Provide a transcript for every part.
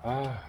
아.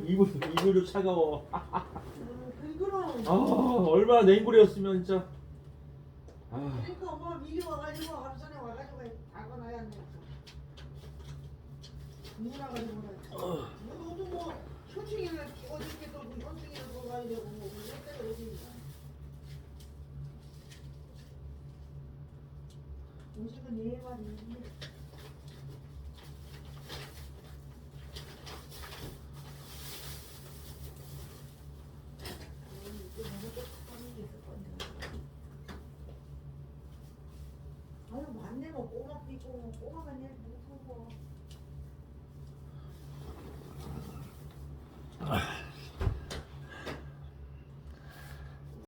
이불도 차가워. 그럼. 얼마나 냉골이었으면 진짜. 그러니까 엄마가 미리 와가지고 하루 전에 와가지고 다가놔야 안 돼. 누나가지고 그래. 너도 뭐 현충일을 어저께 또 현충일을 보고 가야 되고 뭐 그랬다 그러지. 음식은 내일만 있는데. 아유, 만내면 꼬막 있고 꼬막은 일 못하고